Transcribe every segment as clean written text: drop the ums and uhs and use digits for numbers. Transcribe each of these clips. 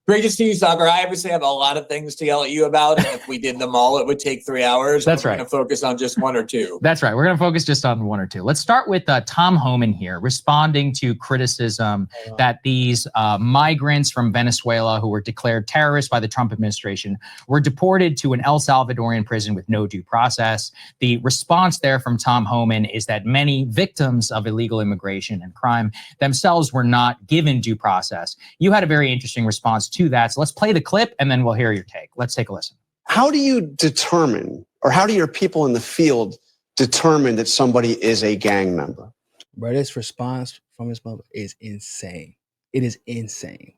Great to see you, Saager. I obviously have a lot of things to yell at you about, and if we did them all, it would take 3 hours. That's right. We're going to focus on just one or two. That's right. We're going to focus just on one or two. Let's start with Tom Homan here, responding to criticism that these migrants from Venezuela who were declared terrorists by the Trump administration were deported to an El Salvadorian prison with no due process. The response there from Tom Homan is that many victims of illegal immigration and crime themselves were not given due process. You had a very interesting response to that. So let's play the clip and then we'll hear your take. Let's take a listen. How do you determine, or how do your people in the field determine that somebody is a gang member? Bro, this response from his mother is insane. It is insane.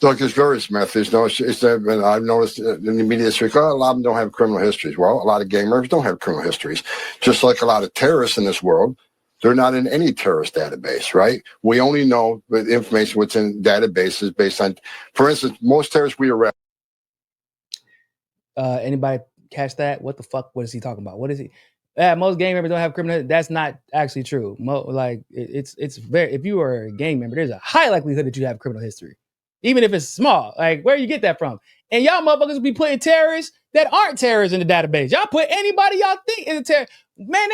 Look, there's various methods. No, I've noticed in the media this week, a lot of them don't have criminal histories. Well, a lot of gang members don't have criminal histories. Just like a lot of terrorists in this world, they're not in any terrorist database, right? We only know the information what's in databases based on, for instance, most terrorists we arrest. Anybody catch that? What the fuck? What is he talking about? What is he? Most gang members don't have criminal. That's not actually true. It's very. If you are a gang member, there's a high likelihood that you have criminal history, even if it's small. Like, where you get that from? And y'all motherfuckers be putting terrorists that aren't terrorists in the database. Y'all put anybody y'all think is a terrorist. Man,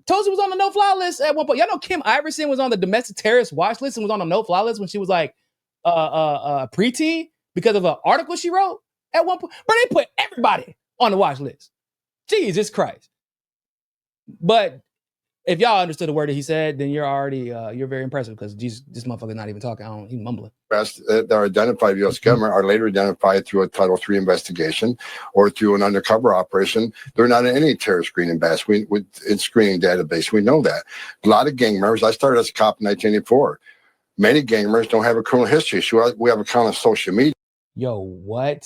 Tulsi was on the no-fly list at one point. Y'all know Kim Iverson was on the domestic terrorist watch list and was on the no-fly list when she was like a preteen because of an article she wrote at one point. But they put everybody on the watch list. Jesus Christ. But if y'all understood the word that he said, then you're already, you're very impressive because this motherfucker not even talking. He's mumbling. That are identified U.S. government are later identified through a Title III investigation or through an undercover operation. They're not in any terrorist screening screening database. We know that. A lot of gang members, I started as a cop in 1984. Many gang members don't have a criminal history. So we have a count on social media. Yo, what?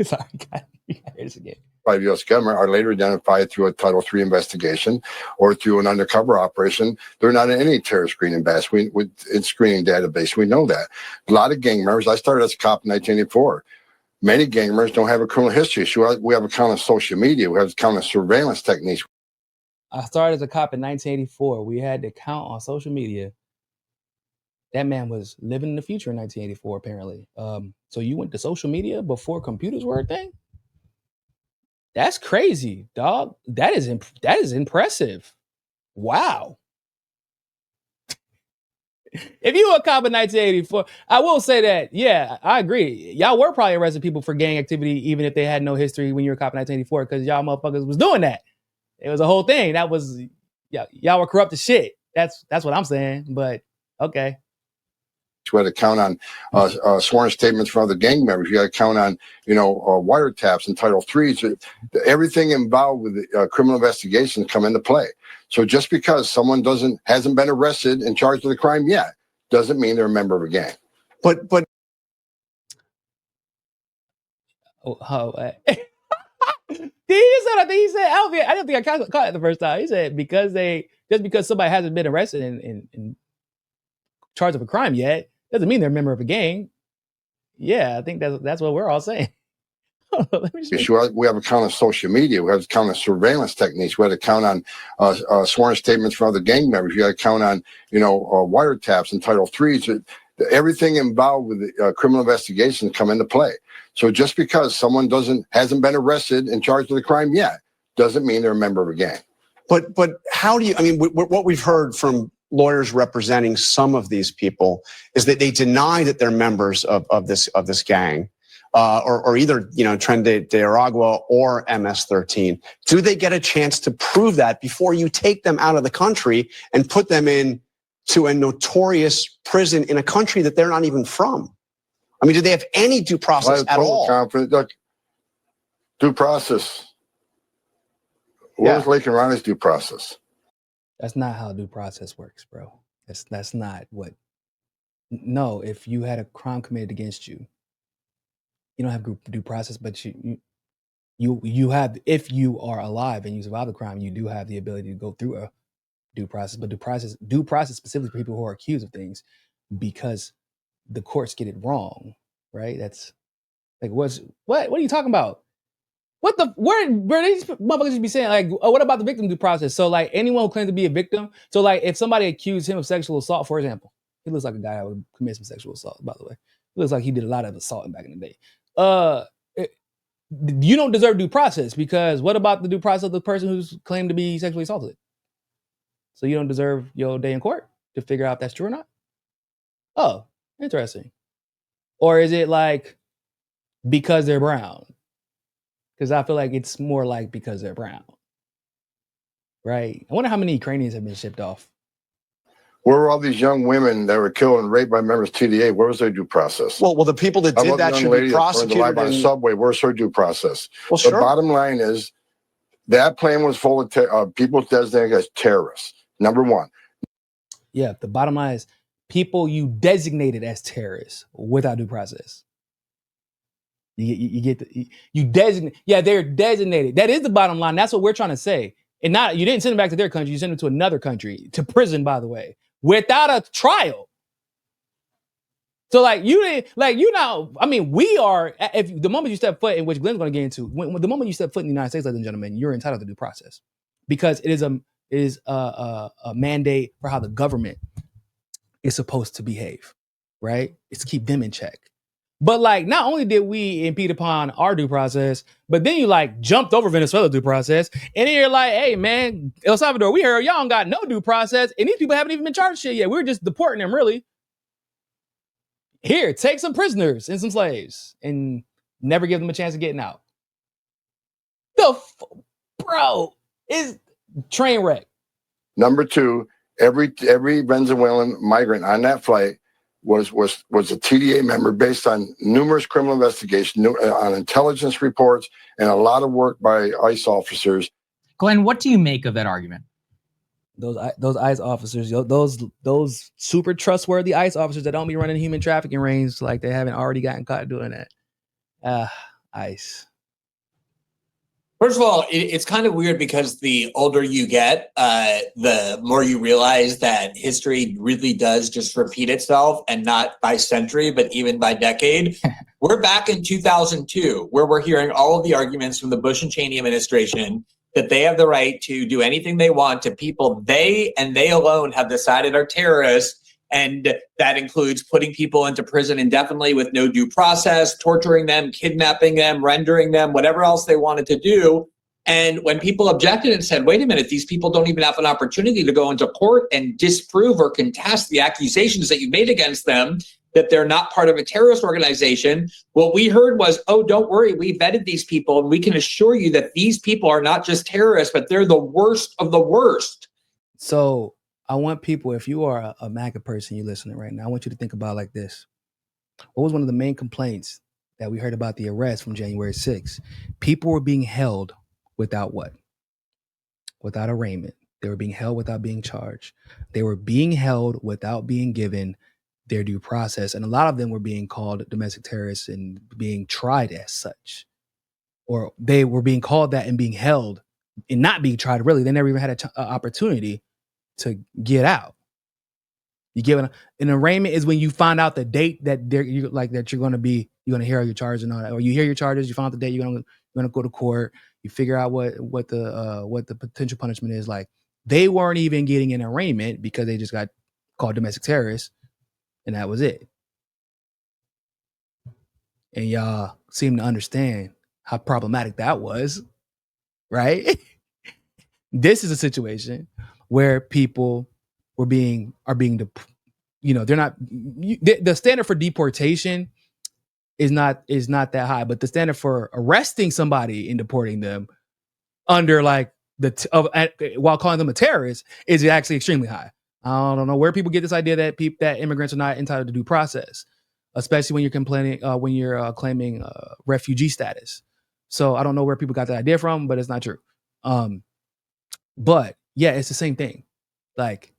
Sorry, God, you gotta hear this again. By the U.S. government are later identified through a Title III investigation or through an undercover operation. They're not in any terrorist screening screening database. We know that. A lot of gang members, I started as a cop in 1984. Many gang members don't have a criminal history. So we have a count of social media. We have a count of surveillance techniques. I started as a cop in 1984. We had to count on social media. That man was living in the future in 1984, apparently. So you went to social media before computers were a thing? That's crazy, dog. That is impressive. Wow. If you were a cop in 1984, I will say that, yeah, I agree. Y'all were probably arresting people for gang activity, even if they had no history when you were a cop in 1984, because y'all motherfuckers was doing that. It was a whole thing. That was, y'all were corrupt as shit. That's what I'm saying, but okay. We had to count on sworn statements from other gang members. You got to count on, wiretaps and Title III. Everything involved with criminal investigations come into play. So just because someone hasn't been arrested and charged with a crime yet, doesn't mean they're a member of a gang. But he said, I didn't think I caught it the first time. He said because somebody hasn't been arrested and charged of a crime yet, doesn't mean they're a member of a gang. Yeah, I think that's what we're all saying. We have a count of social media. We have a count of surveillance techniques. We have to count on sworn statements from other gang members. You got to count on, wiretaps and Title III. Everything involved with criminal investigations come into play. So just because someone hasn't been arrested and charged with a crime yet, doesn't mean they're a member of a gang. But how do you? I mean, what we've heard from lawyers representing some of these people is that they deny that they're members of this gang, or either Tren de Aragua or MS-13. Do they get a chance to prove that before you take them out of the country and put them into a notorious prison in a country that they're not even from? I mean, do they have any due process at all? Confidence. Look, due process. Where's Lake and Ronnie's due process? That's not how due process works, bro. That's not what. No, if you had a crime committed against you, you don't have due process, but you have, if you are alive and you survive the crime, you do have the ability to go through a due process. But due process specifically for people who are accused of things, because the courts get it wrong, right? That's like, what are you talking about? where these motherfuckers just be saying, like, oh, what about the victim due process? So, like, anyone who claims to be a victim, so, like, if somebody accused him of sexual assault, for example, he looks like a guy that would commit some sexual assault, by the way. He looks like he did a lot of assaulting back in the day. You don't deserve due process, because what about the due process of the person who's claimed to be sexually assaulted? So you don't deserve your day in court to figure out if that's true or not? Oh, interesting. Or is it like because they're brown? Because I feel like it's more like because they're brown. Right? I wonder how many Ukrainians have been shipped off. Where were all these young women that were killed and raped by members of TDA? Where was their due process? Well, the people that did that should be prosecuted. On the subway. Where's her due process? Well, the bottom line is that plane was full of people designated as terrorists. Number one. Yeah, the bottom line is people you designated as terrorists without due process. You designate. Yeah, they're designated. That is the bottom line. That's what we're trying to say. And not, you didn't send them back to their country. You sent them to another country, to prison, by the way, without a trial. So, like, you didn't, like, you know, I mean, we are, if the moment you step foot, in which Glenn's going to get into, when the moment you step foot in the United States, ladies and gentlemen, you're entitled to due process, because it is a mandate for how the government is supposed to behave, right? It's to keep them in check. But, like, not only did we impede upon our due process, but then you, like, jumped over Venezuela due process, and then you're like, hey, man, El Salvador, we heard y'all don't got no due process, and these people haven't even been charged shit yet. We're just deporting them, really. Here, take some prisoners and some slaves, and never give them a chance of getting out. Bro, is train wreck. Number two, every Venezuelan migrant on that flight was a TDA member based on numerous criminal investigations, on intelligence reports, and a lot of work by ICE officers. Glenn, what do you make of that argument? Those ICE officers, those super trustworthy ICE officers that don't be running human trafficking rings like they haven't already gotten caught doing that. ICE. First of all, it's kind of weird, because the older you get, the more you realize that history really does just repeat itself, and not by century, but even by decade. We're back in 2002, where we're hearing all of the arguments from the Bush and Cheney administration that they have the right to do anything they want to people they and they alone have decided are terrorists. And that includes putting people into prison indefinitely with no due process, torturing them, kidnapping them, rendering them, whatever else they wanted to do. And when people objected and said, wait a minute, these people don't even have an opportunity to go into court and disprove or contest the accusations that you made against them, that they're not part of a terrorist organization, what we heard was, oh, don't worry, we vetted these people, and we can assure you that these people are not just terrorists, but they're the worst of the worst. So I want people, if you are a MAGA person, you're listening right now, I want you to think about it like this. What was one of the main complaints that we heard about the arrest from January 6th? People were being held without what? Without arraignment. They were being held without being charged. They were being held without being given their due process. And a lot of them were being called domestic terrorists and being tried as such. Or they were being called that and being held and not being tried. Really, they never even had an opportunity to get out. You give an arraignment is when you find out the date that you're going to hear your charges and all that, or you hear your charges, you find out the date you're going to go to court, you figure out what the potential punishment is. Like, they weren't even getting an arraignment because they just got called domestic terrorists, and that was it. And y'all seem to understand how problematic that was, right? This is a situation where people are being, they're not, the standard for deportation is not that high, but the standard for arresting somebody and deporting them under while calling them a terrorist is actually extremely high. I don't know where people get this idea that immigrants are not entitled to due process, especially when you're claiming refugee status. So I don't know where people got that idea from, but it's not true. But yeah, it's the same thing. Like,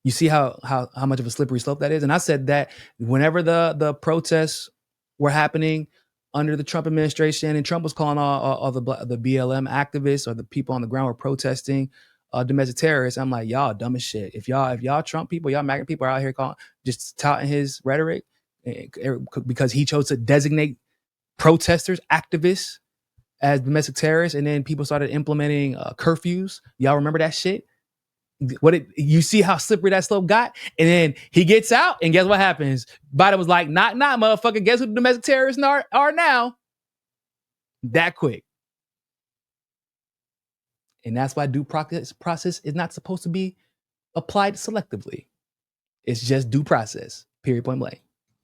you see how much of a slippery slope that is. And I said that whenever the protests were happening under the Trump administration, and Trump was calling all the BLM activists or the people on the ground were protesting domestic terrorists, I'm like, y'all dumb as shit. If y'all Trump people, y'all MAGA people are out here just touting his rhetoric because he chose to designate protesters activists, as domestic terrorists, and then people started implementing curfews. Y'all remember that shit? You see how slippery that slope got? And then he gets out, and guess what happens? Biden was like, not, motherfucker. Guess who the domestic terrorists are now? That quick. And that's why due process is not supposed to be applied selectively. It's just due process, period, point blank.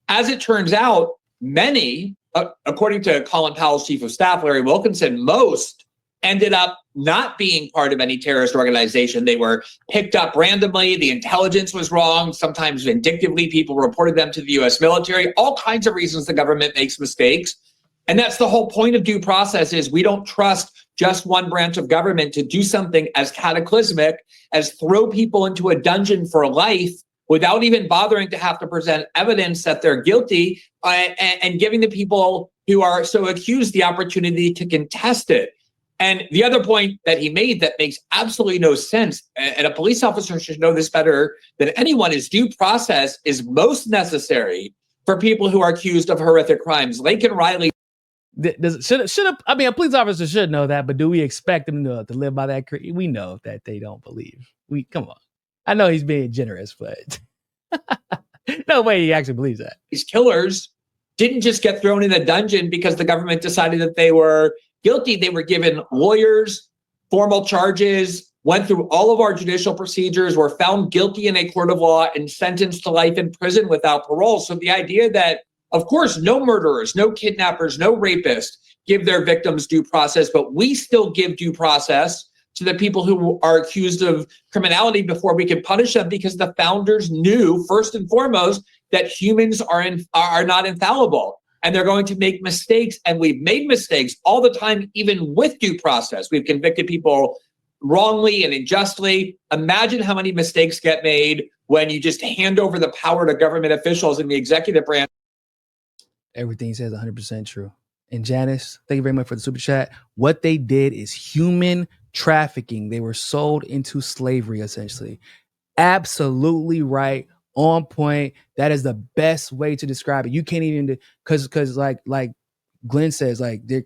As it turns out, many, according to Colin Powell's chief of staff, Larry Wilkinson, most ended up not being part of any terrorist organization. They were picked up randomly. The intelligence was wrong. Sometimes vindictively, people reported them to the U.S. military. All kinds of reasons the government makes mistakes. And that's the whole point of due process, is we don't trust just one branch of government to do something as cataclysmic as throw people into a dungeon for life without even bothering to have to present evidence that they're guilty, and giving the people who are so accused the opportunity to contest it. And the other point that he made that makes absolutely no sense, and a police officer should know this better than anyone, is due process is most necessary for people who are accused of horrific crimes. Laken Riley. I mean, a police officer should know that, but do we expect them to live by that? We know that they don't believe. Come on. I know he's being generous, but no way he actually believes that. These killers didn't just get thrown in a dungeon because the government decided that they were guilty. They were given lawyers, formal charges, went through all of our judicial procedures, were found guilty in a court of law, and sentenced to life in prison without parole. So the idea that, of course, no murderers, no kidnappers, no rapists give their victims due process, but we still give due process to the people who are accused of criminality before we can punish them, because the founders knew, first and foremost, that humans are not infallible, and they're going to make mistakes. And we've made mistakes all the time, even with due process. We've convicted people wrongly and unjustly. Imagine how many mistakes get made when you just hand over the power to government officials in the executive branch. Everything he says is 100% true. And Janice, thank you very much for the super chat. What they did is human trafficking. They were sold into slavery, essentially. Absolutely right. On point. That is the best way to describe it. You can't even, because like Glenn says, like they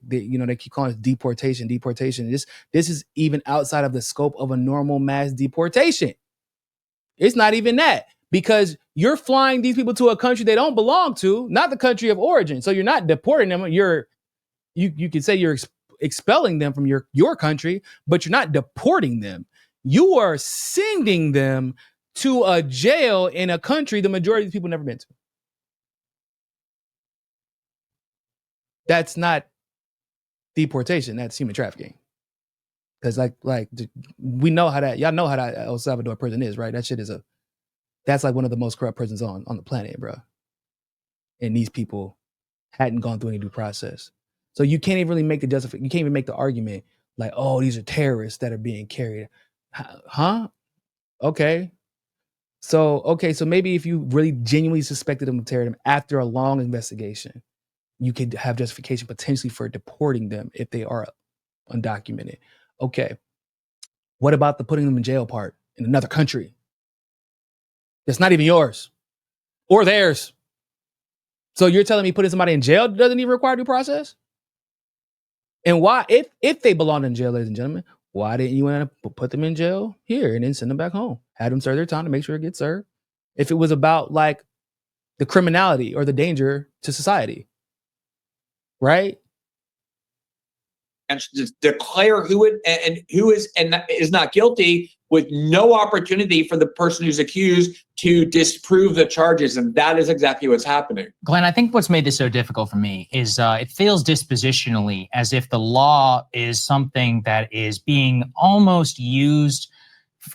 keep calling it deportation. This is even outside of the scope of a normal mass deportation. It's not even that, because you're flying these people to a country they don't belong to, not the country of origin. So you're not deporting them. You could say you're expelling them from your country, but you're not deporting them. You are sending them to a jail in a country the majority of people never been to. That's not deportation. That's human trafficking. Because like we know how that, y'all know how that El Salvador prison is, right? That shit that's like one of the most corrupt prisons on the planet, bro. And these people hadn't gone through any due process. So you can't even really make you can't even make the argument like, oh, these are terrorists that are being carried. Huh? Okay. So maybe if you really genuinely suspected them of terrorism after a long investigation, you could have justification potentially for deporting them if they are undocumented. Okay. What about the putting them in jail part in another country? That's not even yours or theirs. So you're telling me putting somebody in jail doesn't even require due process? And why, if they belong in jail, ladies and gentlemen, why didn't you want to put them in jail here and then send them back home? Have them serve their time to make sure it gets served. If it was about like the criminality or the danger to society, right? And just declare who is not guilty, with no opportunity for the person who's accused to disprove the charges. And that is exactly what's happening. Glenn, I think what's made this so difficult for me is it feels dispositionally as if the law is something that is being almost used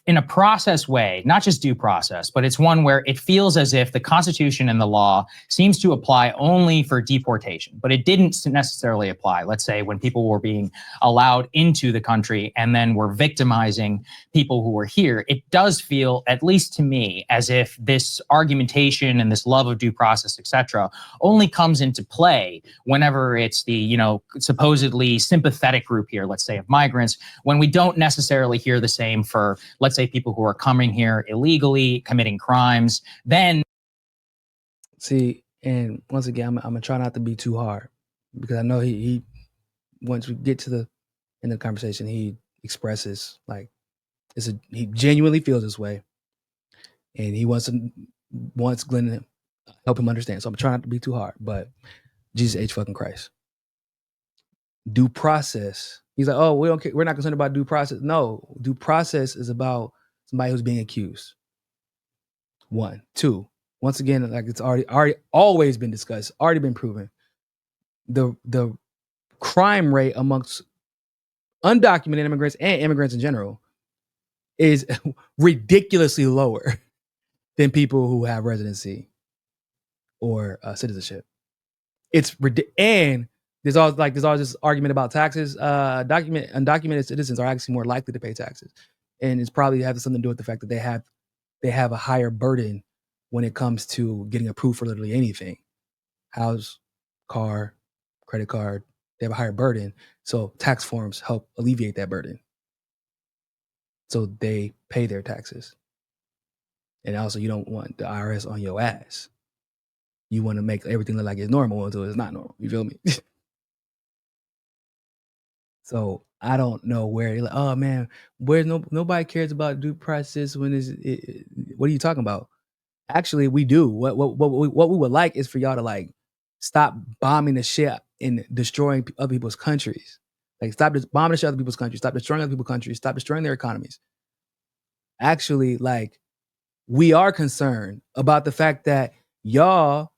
in a process way, not just due process, but it's one where it feels as if the Constitution and the law seems to apply only for deportation, but it didn't necessarily apply, let's say, when people were being allowed into the country and then were victimizing people who were here. It does feel, at least to me, as if this argumentation and this love of due process, etc., only comes into play whenever it's the, supposedly sympathetic group here, let's say, of migrants, when we don't necessarily hear the same for, let's say, people who are coming here illegally, committing crimes. Then, see, and once again, I'm gonna try not to be too hard, because I know he once we get to the end of the conversation, he expresses like he genuinely feels this way, and he wants Glenn to help him understand. So I'm trying not to be too hard, but Jesus H fucking Christ. Due process. He's like, oh, we're not concerned about due process. No, due process is about somebody who's being accused. 1, 2. Once again, like it's already always been discussed, already been proven. The crime rate amongst undocumented immigrants and immigrants in general is ridiculously lower than people who have residency or citizenship. It's and there's always this argument about taxes. Undocumented citizens are actually more likely to pay taxes, and it's probably has something to do with the fact that they have a higher burden when it comes to getting approved for literally anything, house, car, credit card. They have a higher burden, so tax forms help alleviate that burden. So they pay their taxes, and also you don't want the IRS on your ass. You want to make everything look like it's normal until it's not normal. You feel me? So I don't know where you're like, oh man, where's nobody cares about due process when what are you talking about? Actually, we do. What we would like is for y'all to like stop bombing the shit and destroying other people's countries. Like stop bombing the shit other people's countries. Stop destroying other people's countries. Stop destroying their economies. Actually, like we are concerned about the fact that y'all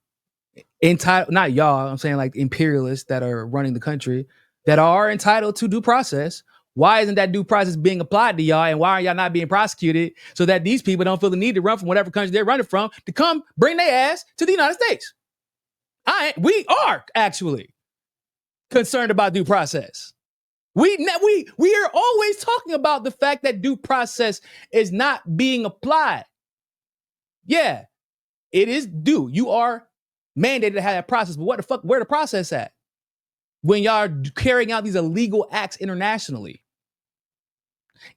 not y'all, I'm saying like imperialists that are running the country that are entitled to due process. Why isn't that due process being applied to y'all? And why are y'all not being prosecuted so that these people don't feel the need to run from whatever country they're running from to come bring their ass to the United States? We are actually concerned about due process. We are always talking about the fact that due process is not being applied. Yeah, it is due. You are mandated to have that process, but what the fuck, where the process at? When y'all are carrying out these illegal acts internationally.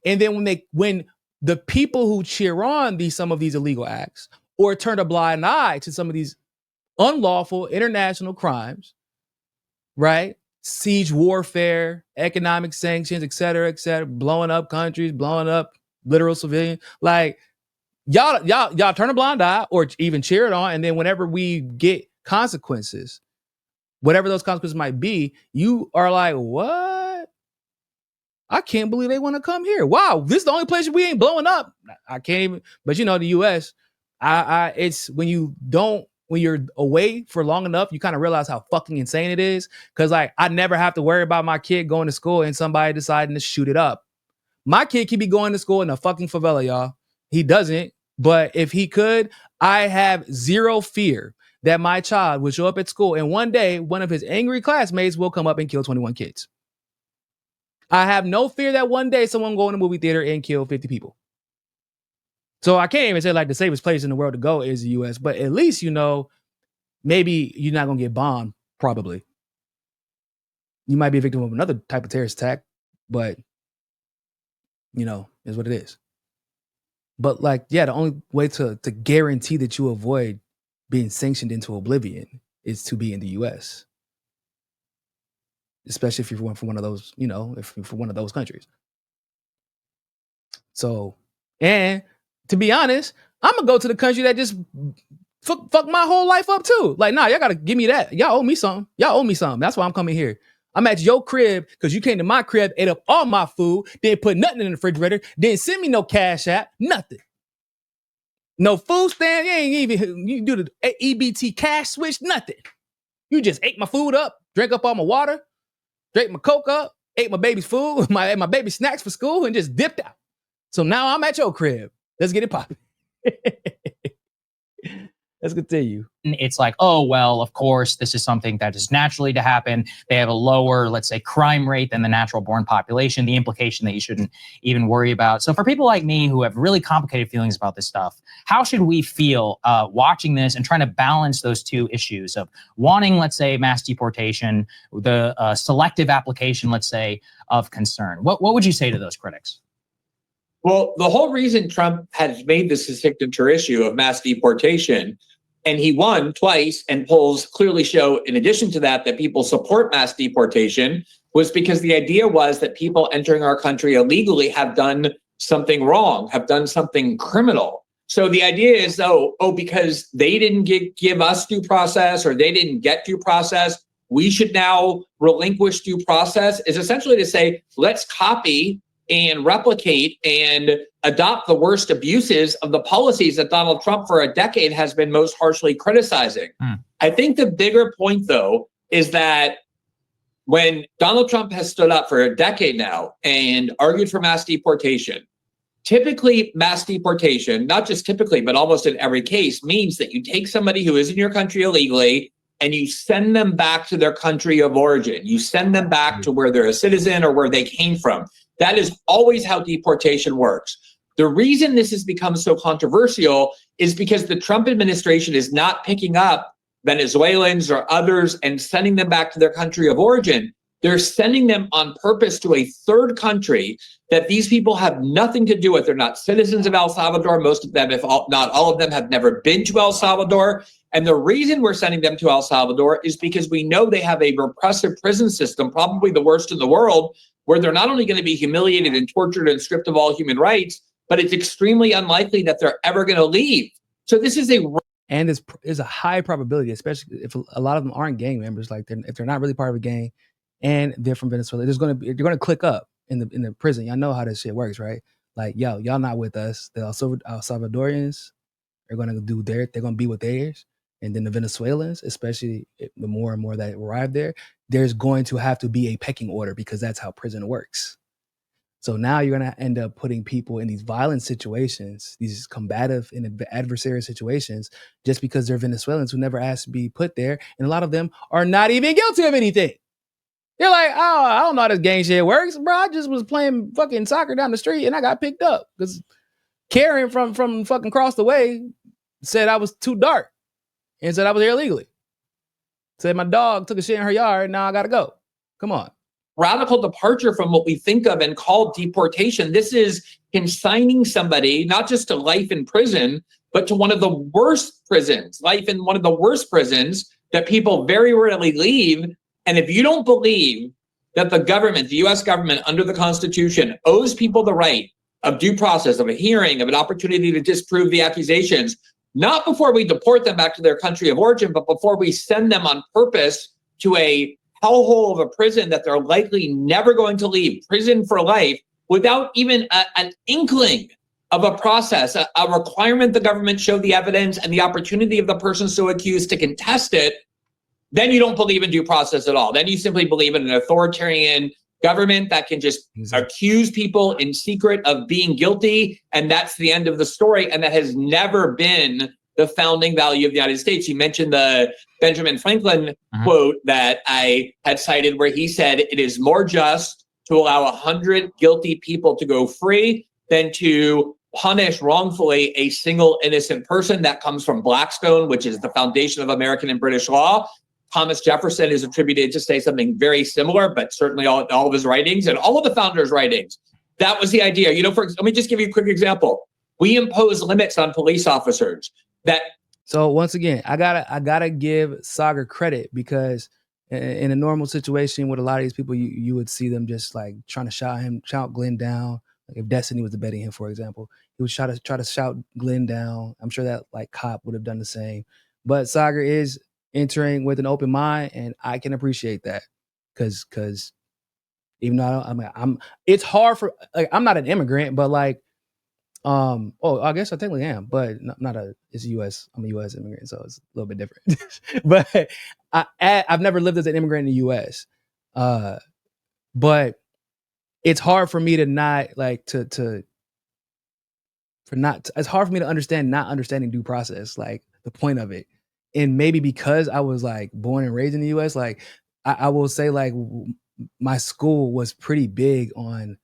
And then when the people who cheer on some of these illegal acts or turn a blind eye to some of these unlawful international crimes, right? Siege warfare, economic sanctions, et cetera, blowing up countries, blowing up literal civilians. Like y'all turn a blind eye or even cheer it on. And then whenever we get consequences, whatever those consequences might be, you are like, what? I can't believe they want to come here. Wow, this is the only place we ain't blowing up. I can't even, but you know, the US, it's when you're away for long enough, you kind of realize how fucking insane it is. Cause like, I never have to worry about my kid going to school and somebody deciding to shoot it up. My kid could be going to school in a fucking favela, y'all. He doesn't, but if he could, I have zero fear that my child will show up at school and one day one of his angry classmates will come up and kill 21 kids. I have no fear that one day someone will go in a movie theater and kill 50 people. So I can't even say like the safest place in the world to go is the US, but at least, you know, maybe you're not going to get bombed, probably. You might be a victim of another type of terrorist attack, but, you know, is what it is. But like, yeah, the only way to guarantee that you avoid being sanctioned into oblivion is to be in the US. Especially if you're from one of those, you know, if you're from one of those countries. So, and to be honest, I'm gonna go to the country that just fuck my whole life up too. Like, nah, y'all gotta give me that. Y'all owe me something. That's why I'm coming here. I'm at your crib because you came to my crib, ate up all my food, didn't put nothing in the refrigerator, didn't send me no cash app, nothing. No food stand, you do the EBT cash switch, nothing. You just ate my food up, drank up all my water, drank my Coke up, ate my baby's food, my baby snacks for school, and just dipped out. So now I'm at your crib. Let's get it popping. Let's continue. It's like, oh, well, of course, this is something that is naturally to happen. They have a lower, let's say, crime rate than the natural born population, the implication that you shouldn't even worry about. So for people like me who have really complicated feelings about this stuff, how should we feel watching this and trying to balance those two issues of wanting, let's say, mass deportation, the selective application, let's say, of concern? What would you say to those critics? Well, the whole reason Trump has made this a signature issue of mass deportation, and he won twice, and polls clearly show, in addition to that, that people support mass deportation, was because the idea was that people entering our country illegally have done something wrong, have done something criminal. So the idea is, because they didn't give us due process, or they didn't get due process, we should now relinquish due process, is essentially to say, let's copy and replicate and adopt the worst abuses of the policies that Donald Trump for a decade has been most harshly criticizing. I think the bigger point, though, is that when Donald Trump has stood up for a decade now and argued for mass deportation, typically mass deportation, not just typically, but almost in every case, means that you take somebody who is in your country illegally and you send them back to their country of origin. You send them back to where they're a citizen or where they came from. That is always how deportation works. The reason this has become so controversial is because the Trump administration is not picking up Venezuelans or others and sending them back to their country of origin. They're sending them on purpose to a third country that these people have nothing to do with. They're not citizens of El Salvador. Most of them, if not all of them, have never been to El Salvador. And the reason we're sending them to El Salvador is because we know they have a repressive prison system, probably the worst in the world, where they're not only going to be humiliated and tortured and stripped of all human rights, but it's extremely unlikely that they're ever going to leave. So this is and there's a high probability, especially if a lot of them aren't gang members, like if they're not really part of a gang and they're from Venezuela, they're going to click up in the prison. Y'all know how this shit works, right? Like, y'all not with us. The El Salvadorians are going to do they're going to be with theirs. And then the Venezuelans, especially the more and more that arrive there, there's going to have to be a pecking order because that's how prison works. So now you're going to end up putting people in these violent situations, these combative and adversarial situations, just because they're Venezuelans who never asked to be put there. And a lot of them are not even guilty of anything. They're like, oh, I don't know how this gang shit works, bro. I just was playing fucking soccer down the street and I got picked up because Karen from fucking across the way said I was too dark and said I was here illegally. Said my dog took a shit in her yard and now I got to go. Come on. Radical departure from what we think of and call deportation. This is consigning somebody not just to life in prison, but to one of the worst prisons, life in one of the worst prisons that people very rarely leave. And if you don't believe that the government, the US government under the Constitution, owes people the right of due process, of a hearing, of an opportunity to disprove the accusations, not before we deport them back to their country of origin, but before we send them on purpose to a hellhole of a prison that they're likely never going to leave, prison for life, without even an inkling of a process, a requirement the government show the evidence and the opportunity of the person so accused to contest it, then you don't believe in due process at all. Then you simply believe in an authoritarian government that can just accuse people in secret of being guilty, and that's the end of the story. And that has never been the founding value of the United States. You mentioned the Benjamin Franklin quote that I had cited where he said, it is more just to allow 100 guilty people to go free than to punish wrongfully a single innocent person. That comes from Blackstone, which is the foundation of American and British law. Thomas Jefferson is attributed to say something very similar, but certainly all of his writings and all of the founders' writings. That was the idea. You know, let me just give you a quick example. We impose limits on police officers. So once again, I gotta give Saager credit because in a normal situation with a lot of these people, you would see them just like trying to shout Glenn down. Like if Destiny was debating him, for example, he would try to shout Glenn down. I'm sure that like Cop would have done the same. But Saager is entering with an open mind, and I can appreciate that because even though it's hard for like I'm not an immigrant, but like. I guess I technically am, but it's US. I'm a US immigrant, so it's a little bit different. But I've never lived as an immigrant in the US. But it's hard for me to not like it's hard for me to understand not understanding due process, like the point of it. And maybe because I was like born and raised in the US, like I will say like my school was pretty big on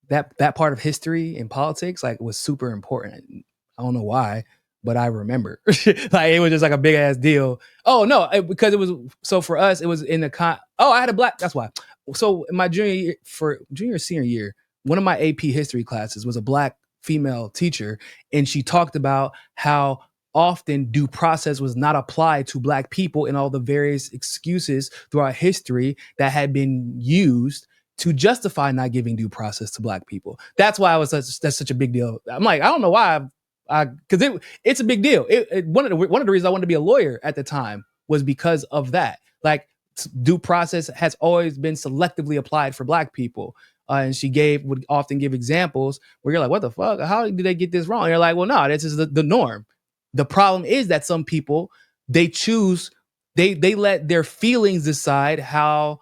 that part of history and politics, like was super important. I don't know why, but I remember like it was just like a big ass deal. Oh no, because it was so for us, it was in the I had a black. That's why. So in my junior senior year, one of my AP history classes was a black female teacher, and she talked about how often due process was not applied to Black people and all the various excuses throughout history that had been used to justify not giving due process to Black people. That's why that's such a big deal. I'm like, I don't know why because it's a big deal. One of the reasons I wanted to be a lawyer at the time was because of that. Like, due process has always been selectively applied for Black people. And she would often give examples where you're like, what the fuck? How did they get this wrong? And you're like, well, no, this is the norm. The problem is that some people, they let their feelings decide how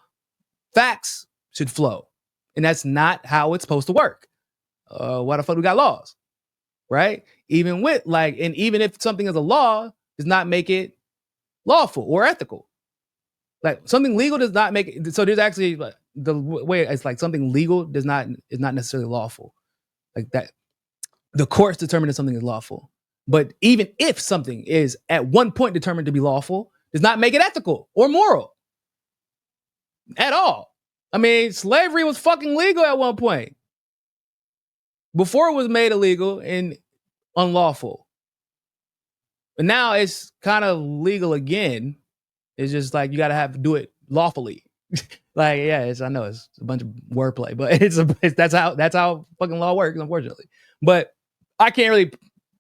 facts should flow. And that's not how it's supposed to work. Why the fuck we got laws? Right? Even if something is a law, does not make it lawful or ethical. Like, something legal does not make it. So there's actually the way it's like something legal is not necessarily lawful. Like that, the courts determine that something is lawful. But even if something is at one point determined to be lawful, does not make it ethical or moral at all. I mean, slavery was fucking legal at one point before it was made illegal and unlawful. But now it's kind of legal again. It's just like you got to do it lawfully. Like, yeah, I know it's a bunch of wordplay, but that's how fucking law works, unfortunately. But I can't really,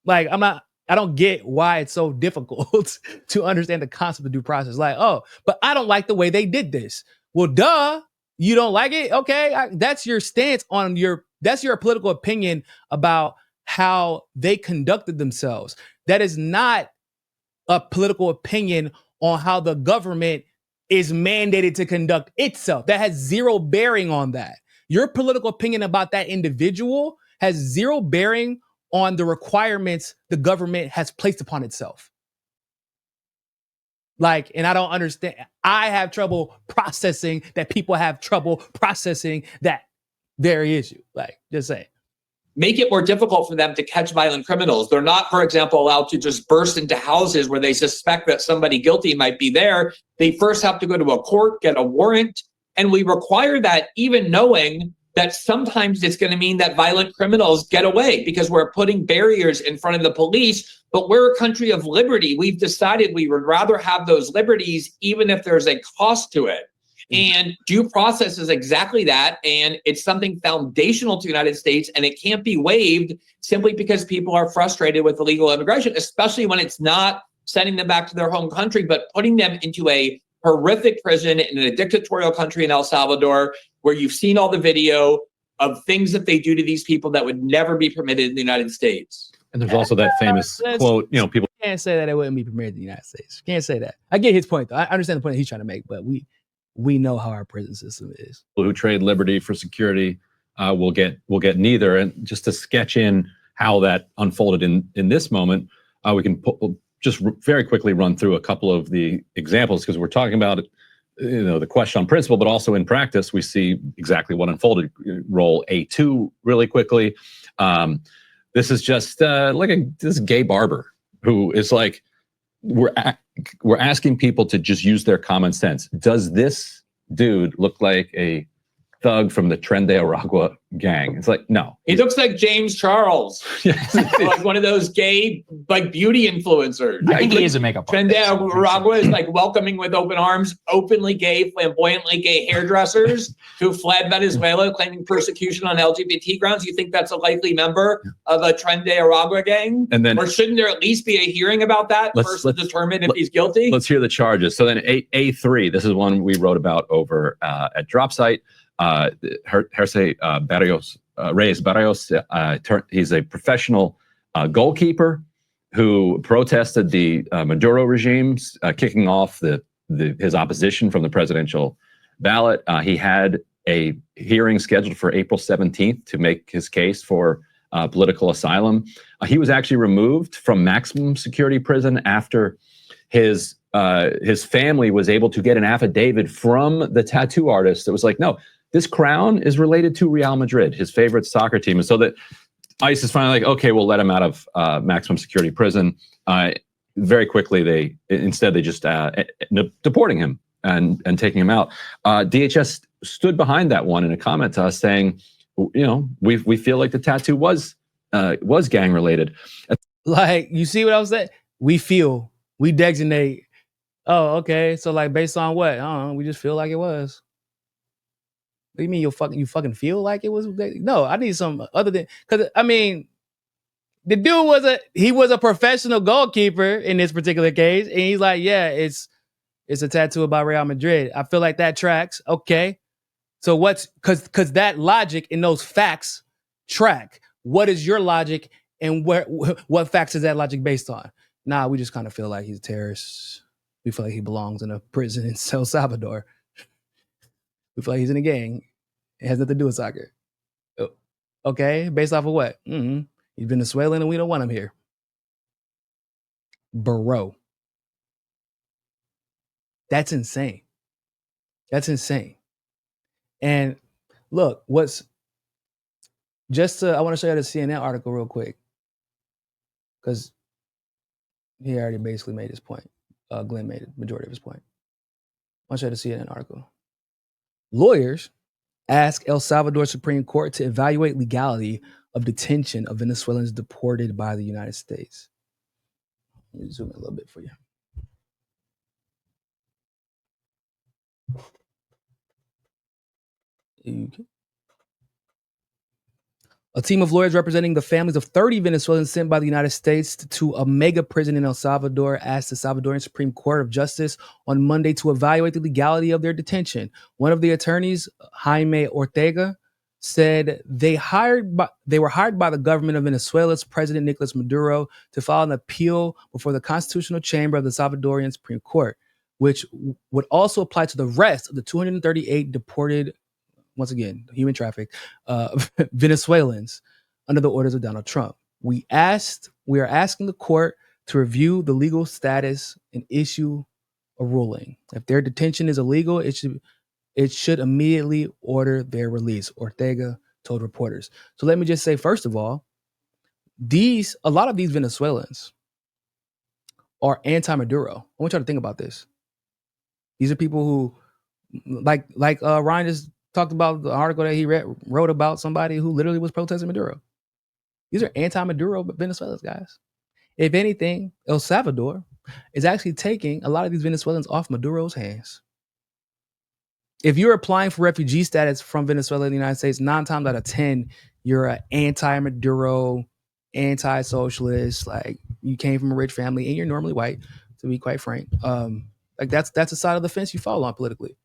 like, I don't get why it's so difficult to understand the concept of due process. Like, oh, but I don't like the way they did this. Well, duh, you don't like it? Okay, that's your stance on that's your political opinion about how they conducted themselves. That is not a political opinion on how the government is mandated to conduct itself. That has zero bearing on that. Your political opinion about that individual has zero bearing on the requirements the government has placed upon itself. Like, and I don't understand. I have trouble processing that people have trouble processing that very issue. Like, just saying. Make it more difficult for them to catch violent criminals. They're not, for example, allowed to just burst into houses where they suspect that somebody guilty might be there. They first have to go to a court, get a warrant, and we require that even knowing that sometimes it's going to mean that violent criminals get away because we're putting barriers in front of the police. But we're a country of liberty. We've decided we would rather have those liberties even if there's a cost to it. And due process is exactly that. And it's something foundational to the United States, and it can't be waived simply because people are frustrated with illegal immigration, especially when it's not sending them back to their home country, but putting them into a horrific prison in a dictatorial country in El Salvador, where you've seen all the video of things that they do to these people that would never be permitted in the United States. And there's also that famous quote, people can't say that it wouldn't be permitted in the United States. Can't say that. I get his point, though. I understand the point that he's trying to make, but we know how our prison system is. People who trade liberty for security will get neither. And just to sketch in how that unfolded in this moment, we can just very quickly run through a couple of the examples, because we're talking about the question on principle, but also in practice we see exactly what unfolded. Roll A2 really quickly. This is just this gay barber who is like, we're asking people to just use their common sense. Does this dude look like a thug from the Tren de Aragua gang? It's like, no. He looks like James Charles, like one of those gay, like, beauty influencers. I think he is a makeup artist. Tren de Aragua is like welcoming with open arms openly gay, flamboyantly gay hairdressers who fled Venezuela claiming persecution on LGBT grounds. You think that's a likely member of a Tren de Aragua gang? And then, or shouldn't there at least be a hearing about that first to determine if he's guilty? Let's hear the charges. So then A3, this is one we wrote about over at Dropsite. Reyes Barrios, he's a professional goalkeeper who protested the Maduro regime's kicking off his opposition from the presidential ballot. He had a hearing scheduled for April 17th to make his case for political asylum. He was actually removed from maximum security prison after his family was able to get an affidavit from the tattoo artist that was like, no, this crown is related to Real Madrid, his favorite soccer team. And so that ICE is finally like, okay, we'll let him out of maximum security prison. Very quickly, they just deporting him and taking him out. DHS stood behind that one in a comment to us saying, we feel like the tattoo was gang related. Like, you see what I was saying? we designate. Oh, okay. So like based on what? I don't know. We just feel like it was. What do you mean you fucking feel like it was? No, I need some other than because I mean, the dude was a professional goalkeeper in this particular case, and he's like, yeah, it's a tattoo about Real Madrid. I feel like that tracks. Okay, so what's because that logic and those facts track. What is your logic and what facts is that logic based on? Nah, we just kind of feel like he's a terrorist. We feel like he belongs in a prison in El Salvador. We feel like he's in a gang. It has nothing to do with soccer. Okay, based off of what? He's Venezuelan and we don't want him here. Bro. That's insane. That's insane. And look, I want to show you the CNN article real quick. Because he already basically made his point. Glenn made the majority of his point. I want to show you the CNN article. Lawyers ask El Salvador Supreme Court to evaluate legality of detention of Venezuelans deported by the United States. Let me zoom in a little bit for you. Okay. A team of lawyers representing the families of 30 Venezuelans sent by the United States to a mega prison in El Salvador asked the Salvadorian Supreme Court of Justice on Monday to evaluate the legality of their detention. One of the attorneys, Jaime Ortega, said they were hired by the government of Venezuela's President Nicolas Maduro to file an appeal before the constitutional chamber of the Salvadorian Supreme Court, which would also apply to the rest of the 238 deported, once again, human traffic, Venezuelans under the orders of Donald Trump. We are asking the court to review the legal status and issue a ruling. If their detention is illegal, it should immediately order their release, Ortega told reporters. So let me just say, first of all, a lot of these Venezuelans are anti-Maduro. I want y'all to think about this. These are people who, like Ryan just talked about the article that he wrote about somebody who literally was protesting Maduro. These are anti-Maduro Venezuelans, guys. If anything, El Salvador is actually taking a lot of these Venezuelans off Maduro's hands. If you're applying for refugee status from Venezuela in the United States, 9 times out of 10, you're an anti-Maduro, anti-socialist. Like, you came from a rich family and you're normally white, to be quite frank. Like that's a side of the fence you fall on politically.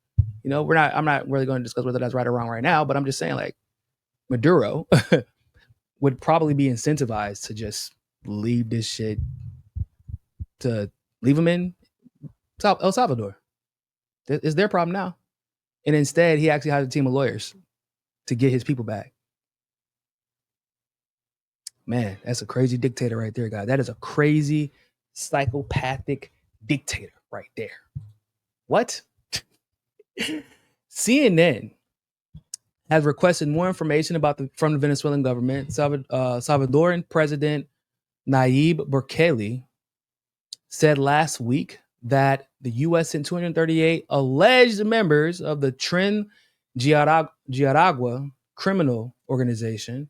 You know, I'm not really going to discuss whether that's right or wrong right now, but I'm just saying, like, Maduro would probably be incentivized to just leave this shit, to leave him in El Salvador. It's their problem now. And instead, he actually has a team of lawyers to get his people back. Man, that's a crazy dictator right there, guys. That is a crazy psychopathic dictator right there. What? CNN has requested more information from the Venezuelan government. Salvadoran President Nayib Bukele said last week that the U.S. sent 238 alleged members of the Tren Giaragua criminal organization,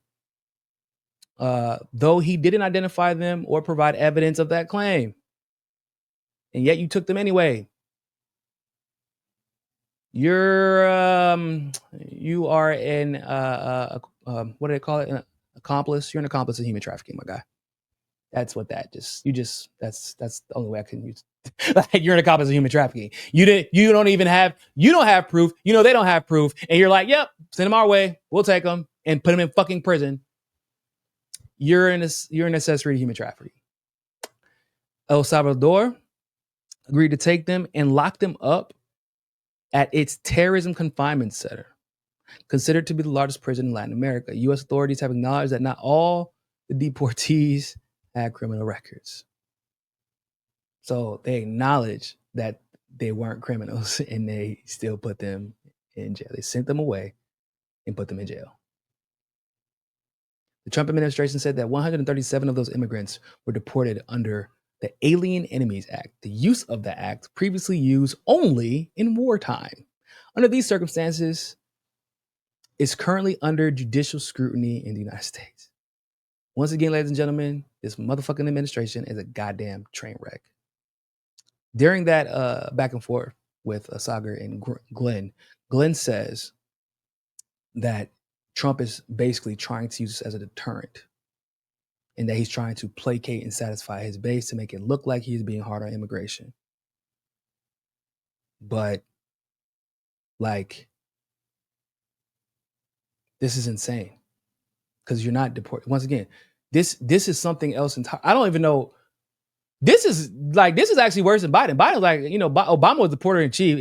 though he didn't identify them or provide evidence of that claim. And yet you took them anyway. You are an what do they call it? An accomplice. You're an accomplice in human trafficking, my guy. That's what that's the only way I can use. Like, you're an accomplice in human trafficking. You don't have proof. You know they don't have proof, and you're like, yep, send them our way. We'll take them and put them in fucking prison. You're an accessory to human trafficking. El Salvador agreed to take them and lock them up at its terrorism confinement center, considered to be the largest prison in Latin America. U.S. authorities have acknowledged that not all the deportees had criminal records. So they acknowledge that they weren't criminals and they still put them in jail. They sent them away and put them in jail. The Trump administration said that 137 of those immigrants were deported under the Alien Enemies Act, the use of the act previously used only in wartime. Under these circumstances, it's currently under judicial scrutiny in the United States. Once again, ladies and gentlemen, this motherfucking administration is a goddamn train wreck. During that back and forth with Saager and Glenn says that Trump is basically trying to use this as a deterrent, and that he's trying to placate and satisfy his base to make it look like he's being hard on immigration. But like, this is insane, because you're not deported. Once again, this is something else entirely. I don't even know. This is actually worse than Biden. Biden's like, Obama was the deporter in chief.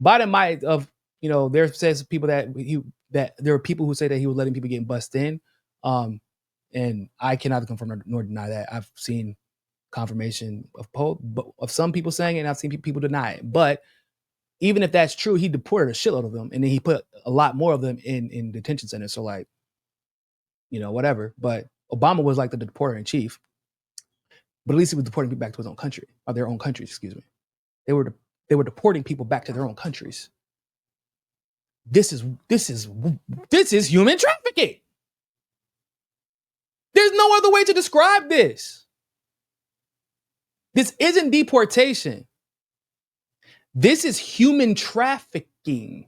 Biden might have, there says people that there are people who say that he was letting people get bussed in. And I cannot confirm nor deny that. I've seen confirmation of some people saying it, and I've seen people deny it. But even if that's true, he deported a shitload of them, and then he put a lot more of them in detention centers. So like, whatever. But Obama was like the deporter in chief. But at least he was deporting people back to his own country, or their own countries, excuse me. They were deporting people back to their own countries. This is human trafficking. There's no other way to describe this. This isn't deportation. This is human trafficking.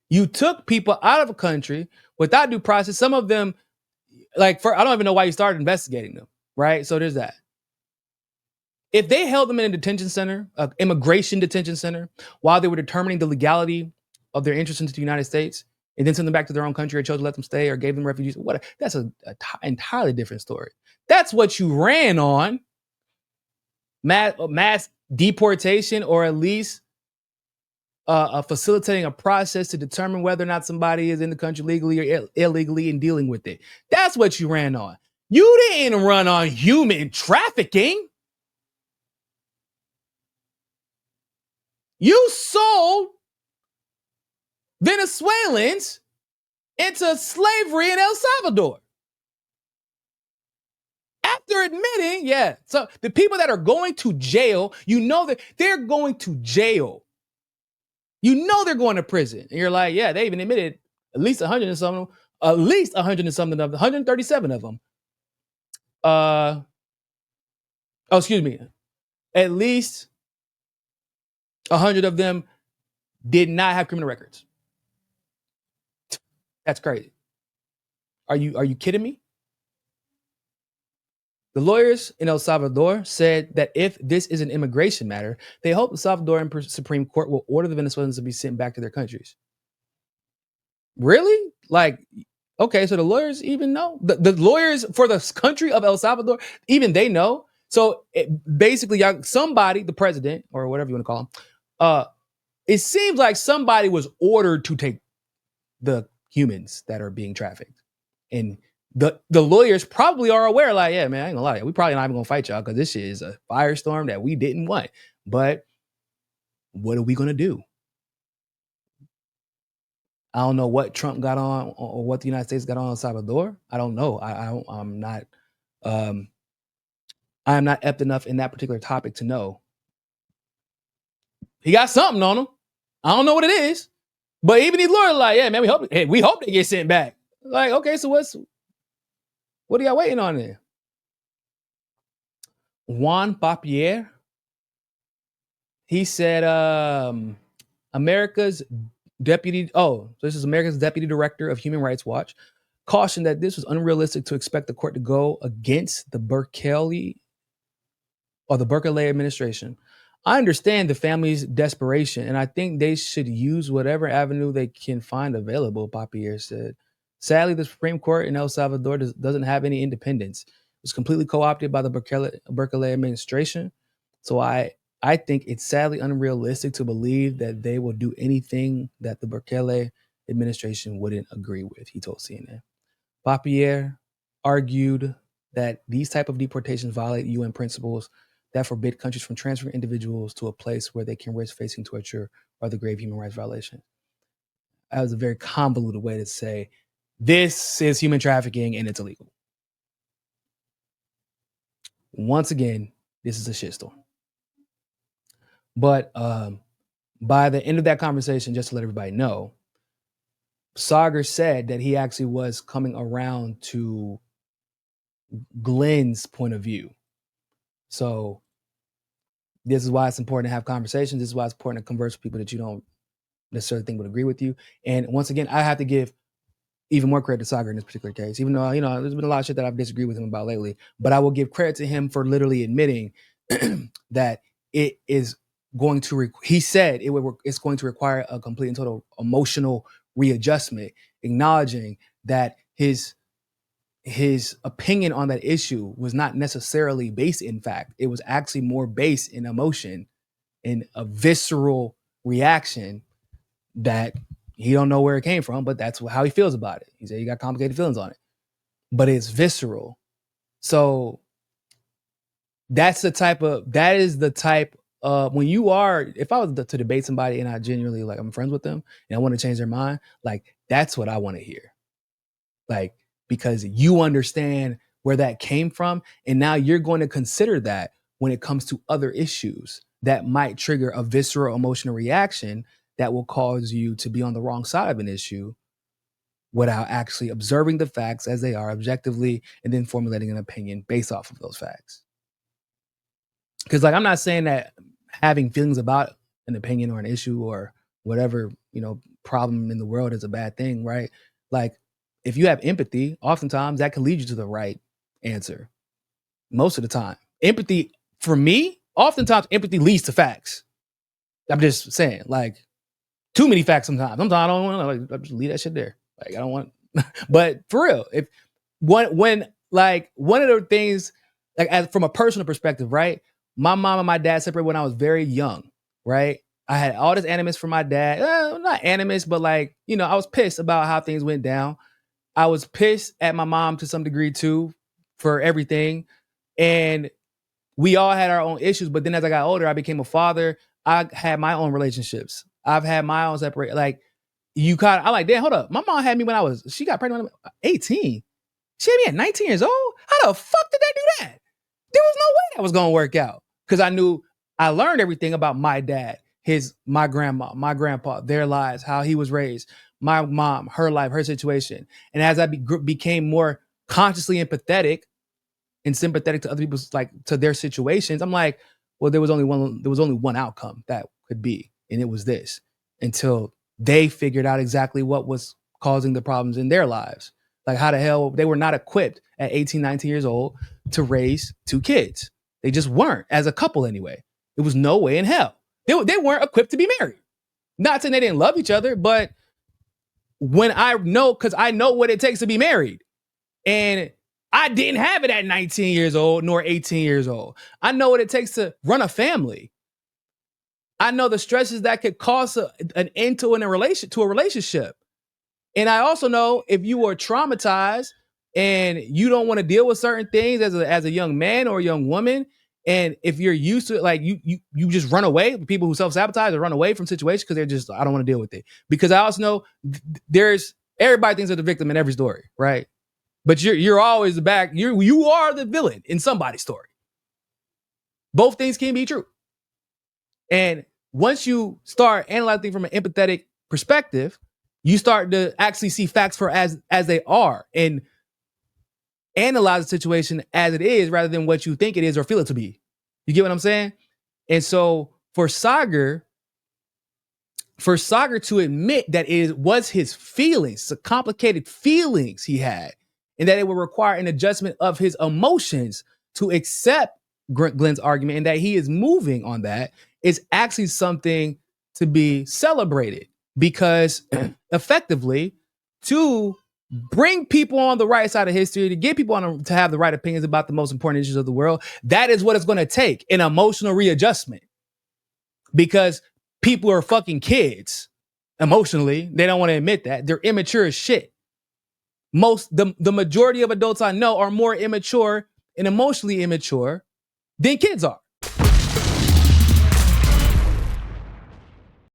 You took people out of a country without due process. Some of them, I don't even know why you started investigating them, right? So there's that. If they held them in a detention center, an immigration detention center, while they were determining the legality of their entrance into the United States, and then send them back to their own country, or chose to let them stay, or gave them refugees, whatever, that's an entirely different story. That's what you ran on. Mass deportation, or at least facilitating a process to determine whether or not somebody is in the country legally or illegally, and dealing with it. That's what you ran on. You didn't run on human trafficking. You sold Venezuelans into slavery in El Salvador. After admitting, so the people that are going to jail, that they're going to jail. They're going to prison. And you're like, yeah, they even admitted at least 100 and something, 137 of them. At least 100 of them did not have criminal records. That's crazy. Are you kidding me? The lawyers in El Salvador said that if this is an immigration matter, they hope the Salvadoran Supreme Court will order the Venezuelans to be sent back to their countries. Really? Okay, so the lawyers even know? The lawyers for the country of El Salvador, even they know? So basically, somebody, the president, or whatever you want to call him, it seems like somebody was ordered to take the humans that are being trafficked. And the lawyers probably are aware, yeah, man, I ain't gonna lie, we probably not even gonna fight y'all, because this shit is a firestorm that we didn't want. But what are we gonna do? I don't know what Trump got on, or what the United States got on El Salvador. I don't know. I'm not apt enough in that particular topic to know. He got something on him. I don't know what it is. But even these lawyers yeah, man, we hope they get sent back. Okay, so what are y'all waiting on there? Juan Papier, he said America's deputy director of Human Rights Watch cautioned that this was unrealistic to expect the court to go against the Bukele administration. I understand the family's desperation, and I think they should use whatever avenue they can find available, Papier said. Sadly, the Supreme Court in El Salvador doesn't have any independence. It was completely co-opted by the Bukele administration. So I think it's sadly unrealistic to believe that they will do anything that the Bukele administration wouldn't agree with, he told CNN. Papier argued that these type of deportations violate UN principles that forbid countries from transferring individuals to a place where they can risk facing torture or the grave human rights violation. That was a very convoluted way to say this is human trafficking and it's illegal. Once again, this is a shitstorm. But by the end of that conversation, just to let everybody know, Saager said that he actually was coming around to Glenn's point of view. So this is why it's important to have conversations. This is why it's important to converse with people that you don't necessarily think would agree with you. And once again, I have to give even more credit to Saager in this particular case, even though, there's been a lot of shit that I've disagreed with him about lately, but I will give credit to him for literally admitting that it is going to, he said it's going to require a complete and total emotional readjustment, acknowledging that his opinion on that issue was not necessarily based in fact. It was actually more based in emotion, in a visceral reaction that he don't know where it came from, but that's how he feels about it. He said he got complicated feelings on it, but it's visceral. So that is the type of, when you are, if I was to debate somebody and I genuinely, like, I'm friends with them and I want to change their mind, like, that's what I want to hear. Like, because you understand where that came from, and now you're going to consider that when it comes to other issues that might trigger a visceral emotional reaction that will cause you to be on the wrong side of an issue without actually observing the facts as they are objectively and then formulating an opinion based off of those facts. Because, like, I'm not saying that having feelings about an opinion or an issue or whatever, problem in the world is a bad thing, right? Like, if you have empathy, oftentimes that can lead you to the right answer. Most of the time. Empathy, for me, oftentimes empathy leads to facts. I'm just saying, like, too many facts sometimes. Sometimes I don't want to, just leave that shit there. Like, I don't want, but for real, if one of the things, like, from a personal perspective, right? My mom and my dad separated when I was very young, right? I had all this animus for my dad. Not animus, but like, I was pissed about how things went down. I was pissed at my mom to some degree too for everything. And we all had our own issues. But then as I got older, I became a father. I had my own relationships. I've had my own separate, like, I'm like, damn, hold up. My mom had me when she got pregnant when I was 18. She had me at 19 years old. How the fuck did they do that? There was no way that was going to work out. Because I learned everything about my dad, my grandma, my grandpa, their lives, how he was raised, my mom, her life, her situation. And as I became more consciously empathetic and sympathetic to other people's, like, to their situations, I'm like, well, there was only one outcome that could be, and it was this, until they figured out exactly what was causing the problems in their lives. Like, how the hell they were not equipped at 18, 19 years old to raise two kids. They just weren't, as a couple anyway. It was no way in hell. They weren't equipped to be married. Not saying they didn't love each other, but because I know what it takes to be married. And I didn't have it at 19 years old, nor 18 years old. I know what it takes to run a family. I know the stresses that could cause an end to a relationship. And I also know if you are traumatized and you don't want to deal with certain things as a young man or a young woman, and if you're used to it, like, you just run away. People who self-sabotage or run away from situations because they're just, I don't want to deal with it. Because I also know everybody thinks they're the victim in every story, right? But you're always the back. You are the villain in somebody's story. Both things can be true. And once you start analyzing from an empathetic perspective, you start to actually see facts for as they are and analyze the situation as it is rather than what you think it is or feel it to be. You get what I'm saying? And so for Saager to admit that it was his feelings, the complicated feelings he had, and that it would require an adjustment of his emotions to accept Glenn's argument, and that he is moving on that, is actually something to be celebrated, because effectively, to bring people on the right side of history, to get people to have the right opinions about the most important issues of the world, that is what it's going to take, an emotional readjustment. Because people are fucking kids emotionally. They don't want to admit that. They're immature as shit. The majority of adults I know are more immature and emotionally immature than kids are.